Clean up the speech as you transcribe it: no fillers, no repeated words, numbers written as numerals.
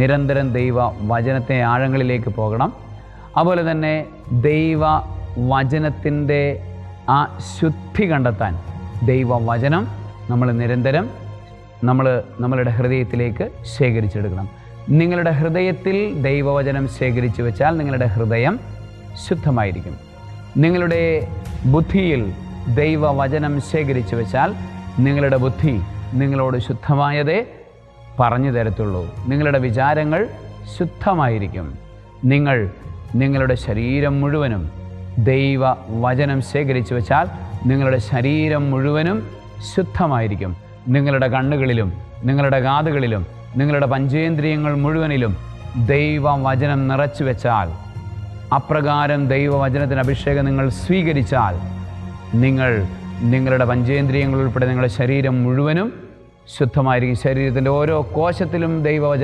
നിരന്തരം ദൈവ വചനത്തെ ആഴങ്ങളിലേക്ക് പോകണം. അതുപോലെ തന്നെ ദൈവ വചനത്തിൻ്റെ ആ ശുദ്ധി കണ്ടെത്താൻ ദൈവവചനം നമ്മൾ നിരന്തരം നമ്മളുടെ ഹൃദയത്തിലേക്ക് ശേഖരിച്ചെടുക്കണം. നിങ്ങളുടെ ഹൃദയത്തിൽ ദൈവവചനം ശേഖരിച്ചു വെച്ചാൽ നിങ്ങളുടെ ഹൃദയം ശുദ്ധമായിരിക്കും. നിങ്ങളുടെ ബുദ്ധിയിൽ ദൈവവചനം ശേഖരിച്ചു വെച്ചാൽ നിങ്ങളുടെ ബുദ്ധി നിങ്ങളോട് ശുദ്ധമായതേ പറഞ്ഞു തരത്തുള്ളൂ. നിങ്ങളുടെ വിചാരങ്ങൾ ശുദ്ധമായിരിക്കും. നിങ്ങളുടെ ശരീരം മുഴുവനും ദൈവവചനം ശേഖരിച്ചു വെച്ചാൽ നിങ്ങളുടെ ശരീരം മുഴുവനും ശുദ്ധമായിരിക്കും. നിങ്ങളുടെ കണ്ണുകളിലും നിങ്ങളുടെ കാതുകളിലും നിങ്ങളുടെ പഞ്ചേന്ദ്രിയങ്ങൾ മുഴുവനിലും ദൈവവചനം നിറച്ചു വെച്ചാൽ, അപ്രകാരം ദൈവവചനത്തിന് അഭിഷേകം നിങ്ങൾ സ്വീകരിച്ചാൽ, നിങ്ങളുടെ പഞ്ചേന്ദ്രിയങ്ങൾ ഉൾപ്പെടെ നിങ്ങളുടെ ശരീരം മുഴുവനും ശുദ്ധമായിരിക്കും. ശരീരത്തിൻ്റെ ഓരോ കോശത്തിലും ദൈവവചനം